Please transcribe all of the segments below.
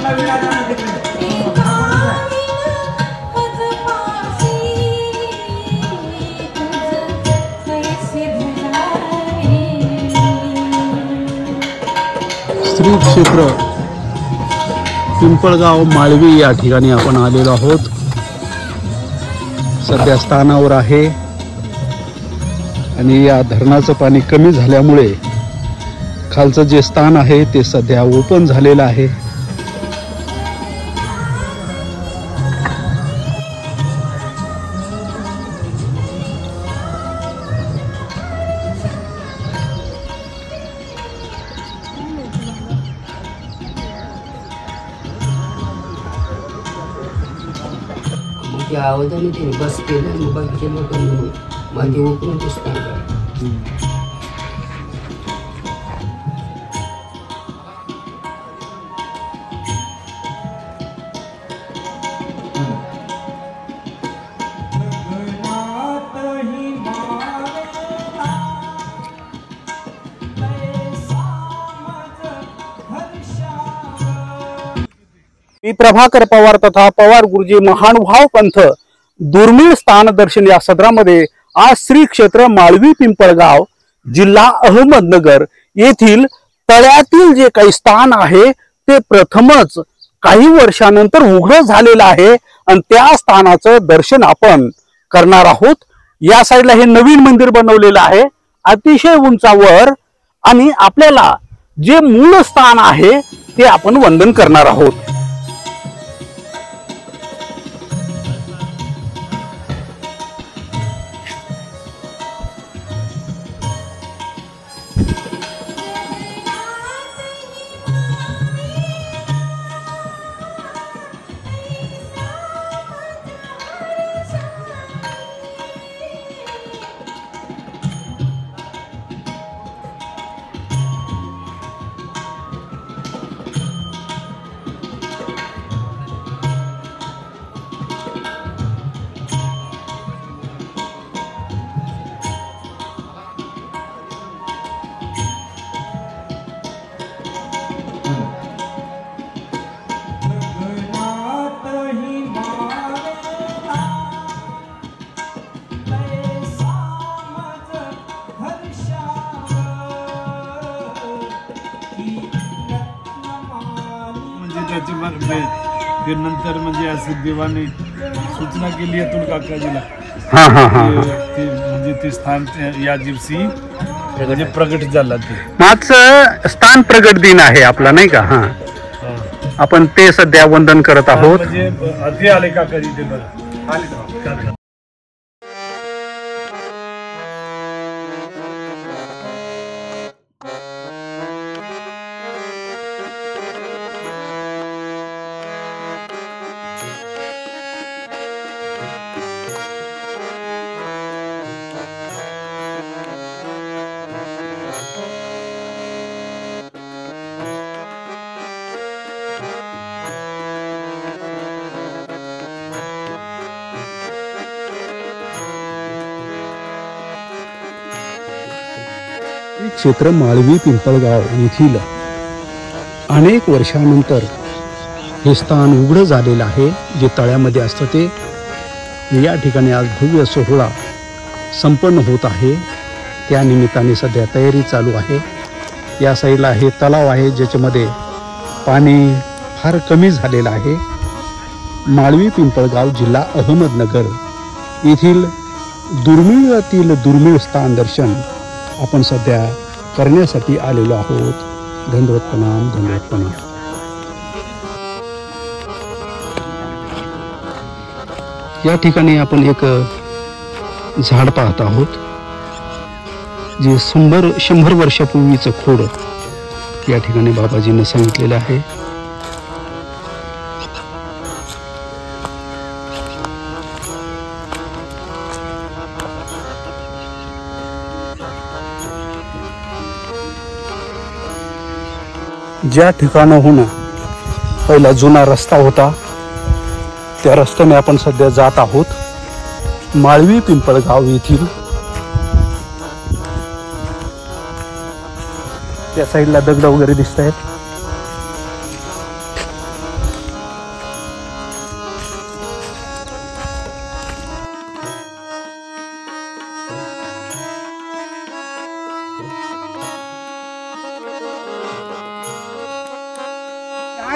श्री क्षेत्र पिंपळगाव माळवी या ठिकाणी आपण आलेलो आहोत। सध्या स्थानावर आहे आणि या धरणाचं पाणी कमी झाल्यामुळे खालचं जे स्थान आहे ते सध्या ओपन झालेलं आहे। आवाजाने ते बस केलं बाकीच्या लोकांनी मागे उकरून दिसतात। मी प्रभाकर पवार तथा पवार गुरुजी महानुभाव पंथ दुर्मिळ स्थान दर्शन या सदरामध्ये आज श्री क्षेत्र माळवी पिंपळगाव जिल्हा अहमदनगर येथील तळ्यातील जे काही स्थान आहे ते प्रथमच काही वर्षानंतर उघड झालेलं आहे आणि त्या स्थानाचं दर्शन आपण करणार आहोत। या साईडला हे नवीन मंदिर बनवलेलं आहे अतिशय उंचावर आणि आपल्याला जे मूळ स्थान आहे ते आपण वंदन करणार आहोत। फिर नंतर म्हणजे असं देवाने सूचना केली अतुल काकाजीला म्हणजे ते स्थान या दिवशी म्हणजे प्रगट झाला। ते माझं स्थान प्रगट दिन आहे आपला नाही का? हा आपण ते सध्या वंदन करत आहोत। म्हणजे आधी आले काकाजी ते बरं आले। क्षेत्र माळवी पिंपळगाव येथील अनेक वर्षानंतर हे स्थान उघड झालेलं आहे जे तळ्यामध्ये असतं ते। या ठिकाणी आज भव्य सोहळा संपन्न होत आहे त्या निमित्ताने सध्या तयारी चालू आहे। या साईडला हे तलाव आहे ज्याच्यामध्ये पाणी फार कमी झालेलं आहे। माळवी पिंपळगाव जिल्हा अहमदनगर येथील दुर्मिळातील दुर्मिळ स्थान दर्शन आपण सध्या करण्यासाठी आलेलो आहोत। धन्यवाद प्रणाम, धन्यवाद प्रणाम। या ठिकाणी आपण एक झाड पाहत आहोत जे 100 वर्षापूर्वीचं खोड या ठिकाणी बाबाजींनी सांगितलेलं आहे। ज्या ठिकाणाहून पहिला जुना रस्ता होता त्या रस्त्याने आपण सध्या जात आहोत माळवी पिंपळगाव येथील। त्या साईडला दगड वगैरे दिसत आहेत।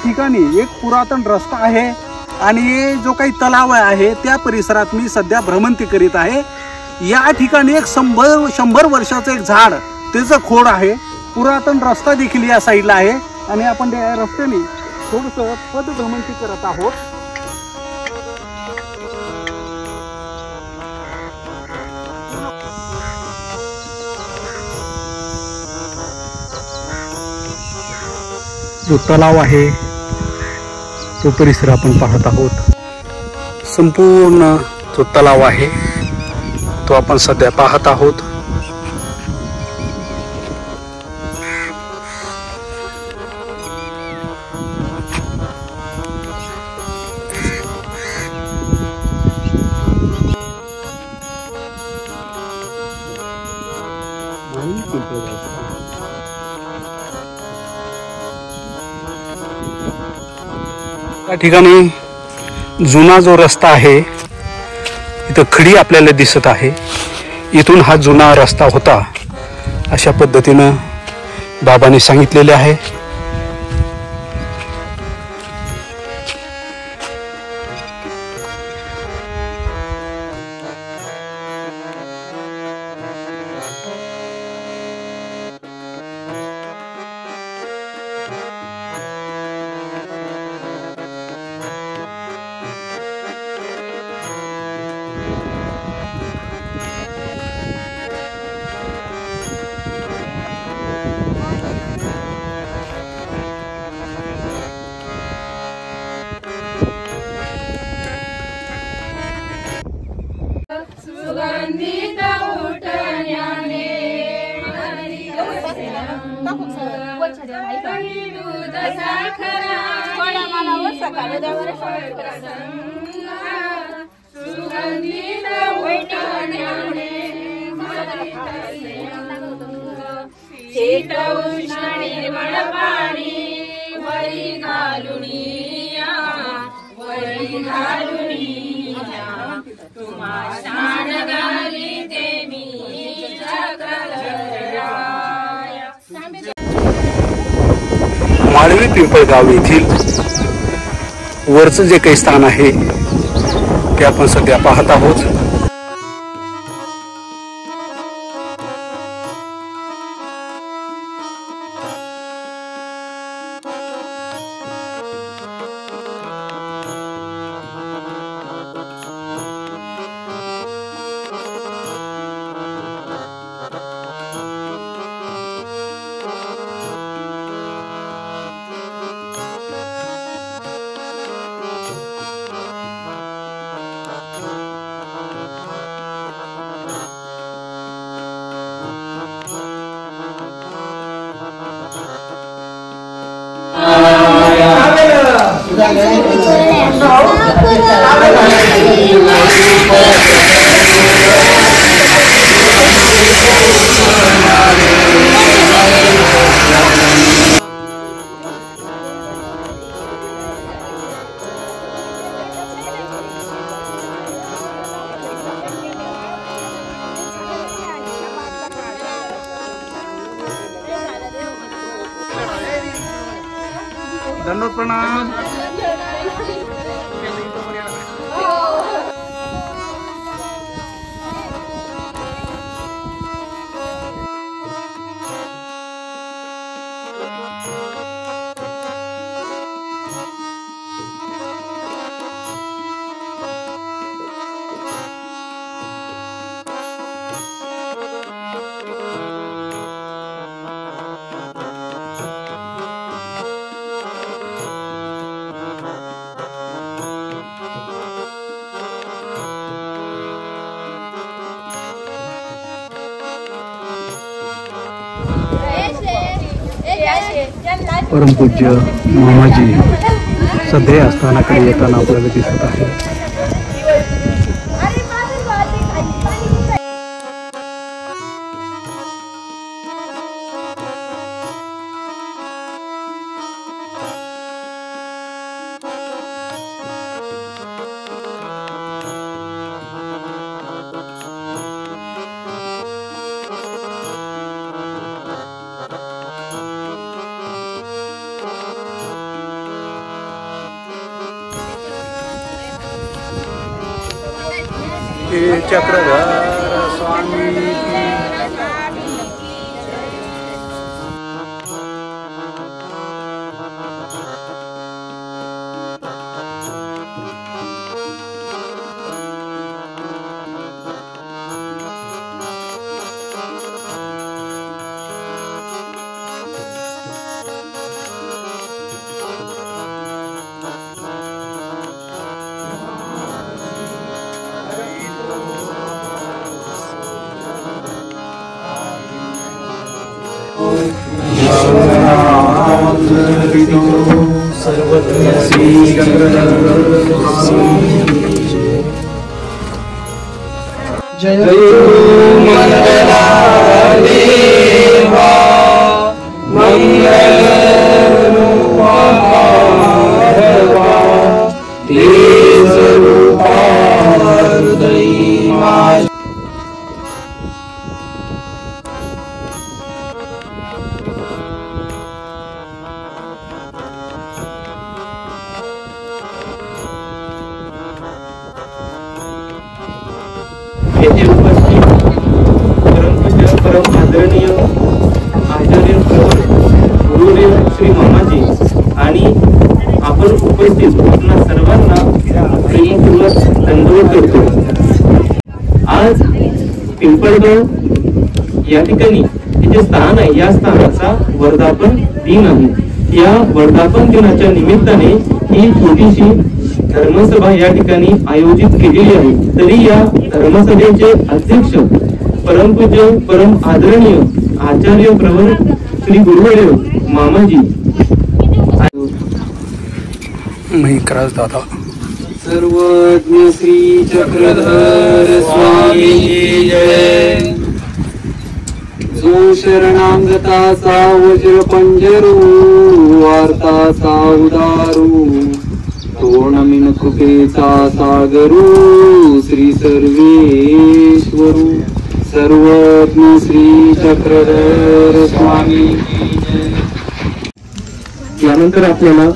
ठिकाणी एक पुरातन रस्ता आहे आणि जो काही तलाव आहे त्या परिसरात मी सध्या भ्रमंती करीत आहे। या ठिकाणी एक 100 वर्षाचं एक झाड त्याचं खोड आहे। पुरातन रस्ता देखील या साईडला आहे आणि आपण त्या रस्त्याने थोडंसं पदभ्रमंती करत आहोत। जो तलाव आहे तो परिसर आपण पाहत आहोत। संपूर्ण जो तलाव आहे तो आपण सध्या पाहत आहोत। या ठिकाणी जुना जो रस्ता आहे इथं खडी आपल्याला दिसत आहे। इथून हा जुना रस्ता होता अशा पद्धतीनं बाबांनी सांगितलेले आहे। माळवी पिंपळगाव येथील वरचं जे काही स्थान आहे ते आपण सध्या पाहत आहोत। दंडोत प्रणाम। परमपूज्य मामाजी सध्या स्थानाकडे येताना आपल्याला दिसत आहे। श्री चक्रधर स्वामी की सर्वज्ञ श्री जय मंगला देवा मंगल रूपा तेज रूपा हृदयमा येथे उपस्थित परमपूज्य परम आदरणीय आचार्य गुरुदेव श्री मामाजी आणि आपण उपस्थित आपल्या सर्वांना प्रेमपूर्वक दंडवत करतो। आज पिंपळगाव या ठिकाणी जे स्थान आहे या स्थानाचा वर्धापन दिन आहे। या वर्धापन दिनाच्या निमित्ताने ही छोटीशी धर्मसभा या ठिकाणी आयोजित केलेली आहे। तरी या धर्मसभेचे अध्यक्ष परमपूज्य परम आदरणीय आचार्य प्रवर श्री गुरुदेव मामाजी महिकराज दादा सर्वज्ञ श्री चक्रधर स्वामी की जय। जो शरणांगता सा वज्र पंजरू वार्ता सा उदारू तो नमिन कृपेचा सागरू श्री सर्वेश्वरू सर्वज्ञ श्री चक्रधर स्वामी की जय। यानंतर आपल्याला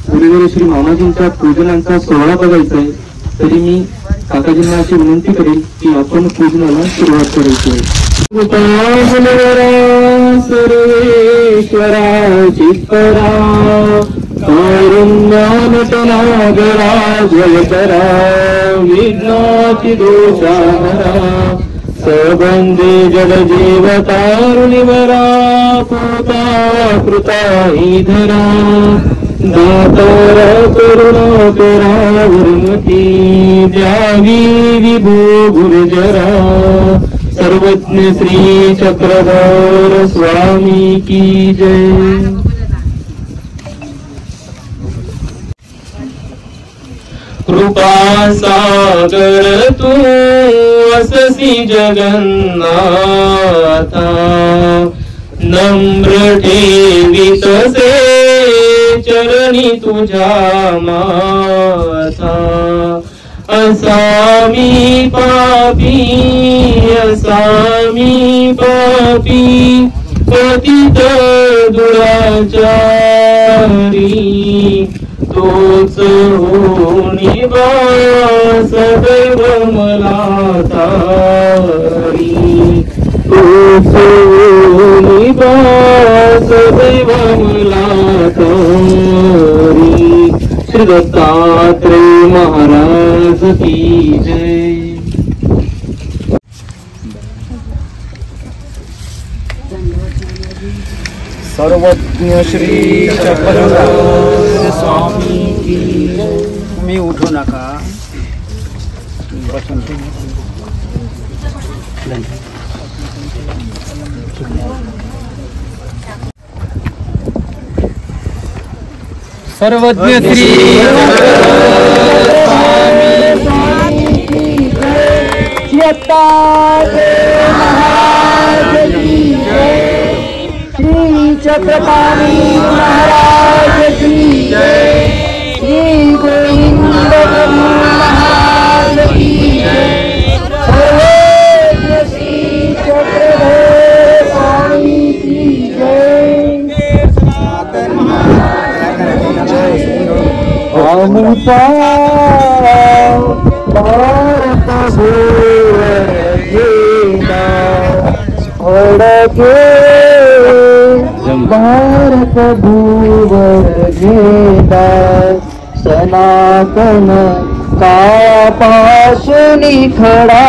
गुरुदेव श्री मामाजींच्या पूजनांचा सोहळा बघायचा आहे। तरी मी काकाजींना अशी विनंती करेल की आपण पूजनाला सुरुवात करायची आहे। सर्वेश्वरा चित्तरा कारुण्यानटनागरा जयकरा विघ्नाति दोषाहरा सबंधे जलजीवतारुणिवरा पूता कृता धरा दातार करुणाकरा वर्मती द्यावी विभो गुरुजरा सर्वज्ञ श्री चक्रधर स्वामी की जय। कृपा सागर तू अससी जगन्नाथा नम्र ठेवितसे चरणी तुझ्या माथा असामी पापी पतित दुराचारी तोच होणी बा सदैव मला तारी तोच होणी बा सदैव मला तारी श्री दत्तात्रेय महाराज की जय। सर्वज्ञ श्री चक्रधर स्वामी की तुम्ही उठू नका बसून सर्वज्ञ श्री श्री छत्रपति महाराज की जय। श्री गोविंद महाराज की जय। सर्वज्ञ श्री चक्रधर स्वामी की जय। भारत भूवर घेदा ओळखे भारत भूवर घेदा सनातन काळापासून खडा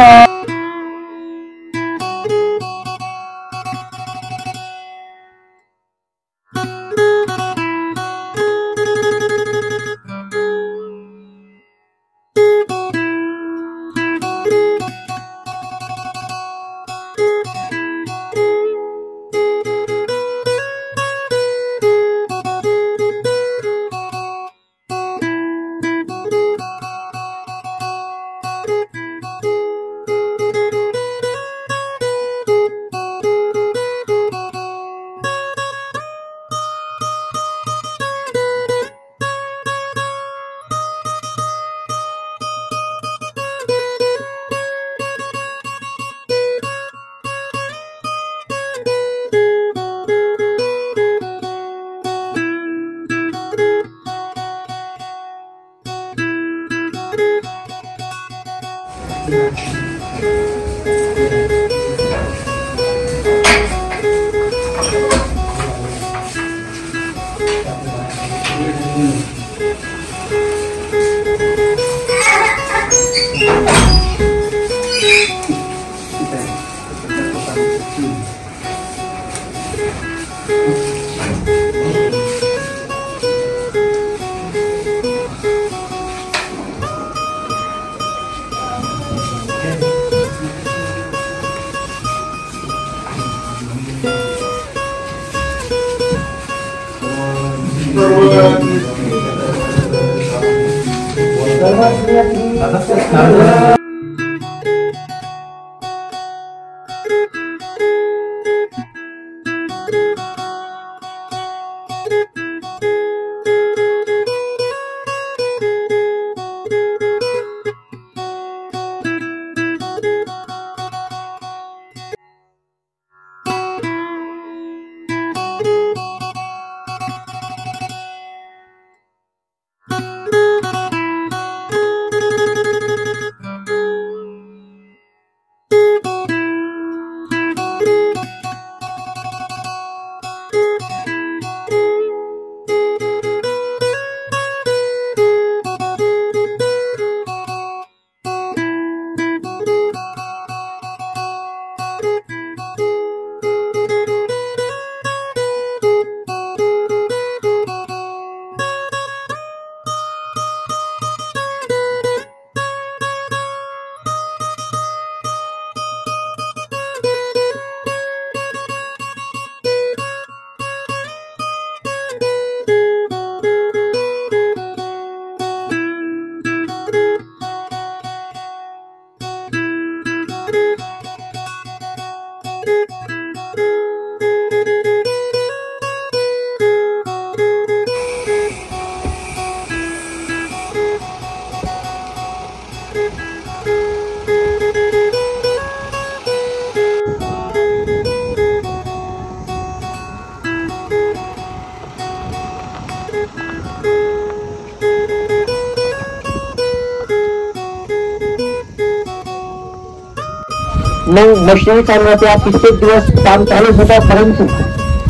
मग मशिनरी चालवायच्या कित्येक दिवस काम चालू होता, परंतु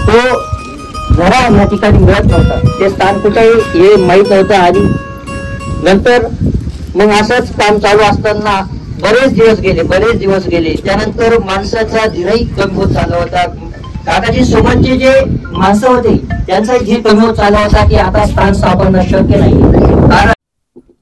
तो जरा या ठिकाणी मिळत नव्हता. ते स्थान कुठे हे माहीत नव्हतं. आणि नंतर मग असंच काम चालू असताना बरेच दिवस गेले. त्यानंतर माणसाचा धीरही कमी होत चालला होता. काकाजी सोबतचे जे माणसं होते त्यांचा धीर कमी होत चालला होता की आता स्थान स्थापन शक्य नाही.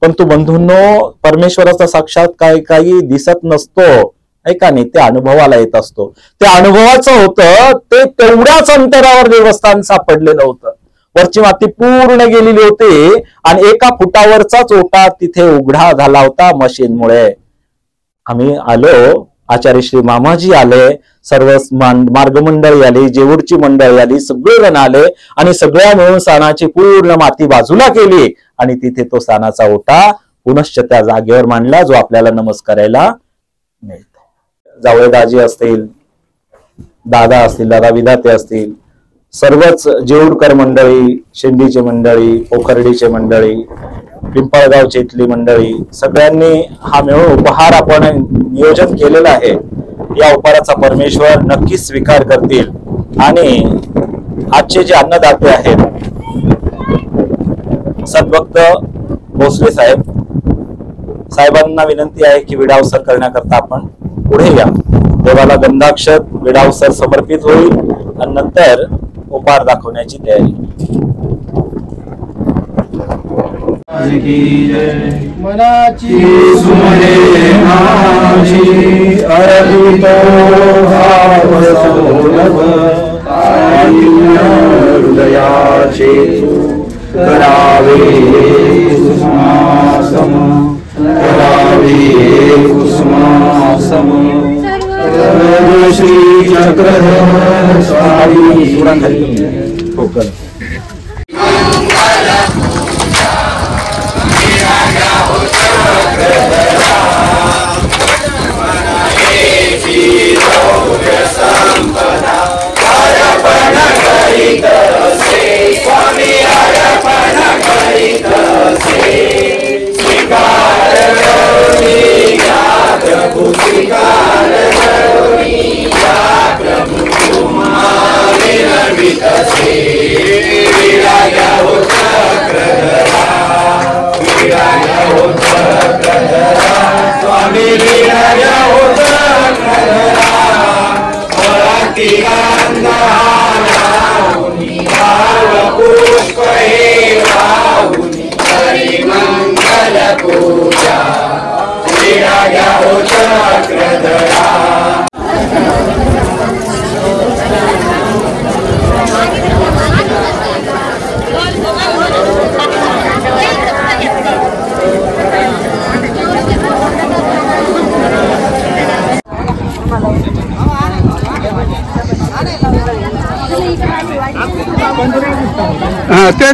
परंतु बंधूंनो, परमेश्वराचा साक्षात्कार काही दिसत नसतो, ऐका नाही, ते अनुभवाला येत असतो. ते अनुभवाचं होतं ते तेवढ्याच अंतरावर देवस्थान सापडलेलं होतं. वरची माती पूर्ण गेलेली होती आणि 1 फुटावरचाच ओटा तिथे उघडा झाला होता मशीनमुळे. आम्ही आलो, आचार्य श्री मामाजी आले, सर्व मार्गमंडळी आली, जेवूरची मंडळी आली, सगळेजण आले आणि सगळ्या मिळून स्थानाची पूर्ण माती बाजूला केली आणि तिथे तो स्थानाचा ओटा पुनश्च त्या जागेवर मांडला जो आपल्याला नमस्कारायला मिळतो. जावळेदाजी असतील, दादा असतील, दादा विधाते असतील, सर्वच जेऊरकर मंडळी, शेंडीचे मंडळी, पोखर्डीचे मंडळी, पिंपळगावची इथली मंडळी सगळ्यांनी हा मिळून उपहार आपण नियोजन केलेला आहे. या उपहाराचा परमेश्वर नक्कीच स्वीकार करतील आणि आजचे जे अन्नदाते आहेत सद्भक्त भोसले साहेबांना विनंती आहे की विडावसर करण्याकरता आपण पुढे या. देवाला गंधाक्षत विडावसर समर्पित होईल आणि नंतर उपहार दाखवण्याची तयारी. मनाची सुमने माझी अर्पितो भाव सौरभ हृदयाचे करावे कुसुमासम करावे कुसुमासम श्री चक्रधर स्वामी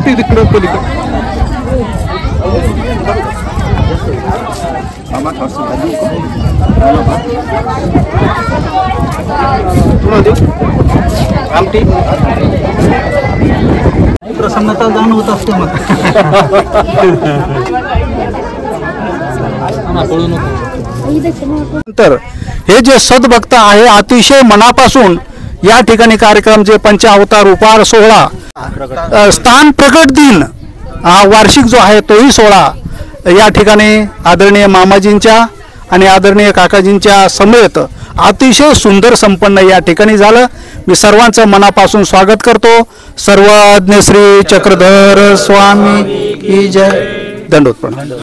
तिकडं पलीकडे प्रसन्नता जाणवत असते मग. तर हे जे सद्भक्त आहे अतिशय मनापासून या ठिकाणी कार्यक्रमचे पंचावतार उपहार सोहळा स्थान प्रकट दिन हा वार्षिक जो आहे तोही सोहळा या ठिकाणी आदरणीय मामाजींच्या आणि आदरणीय काकाजींच्या समेत अतिशय सुंदर संपन्न या ठिकाणी झालं. मी सर्वांचं मनापासून स्वागत करतो. सर्वज्ञ श्री चक्रधर स्वामी की जय. दंडोत प्रणाम.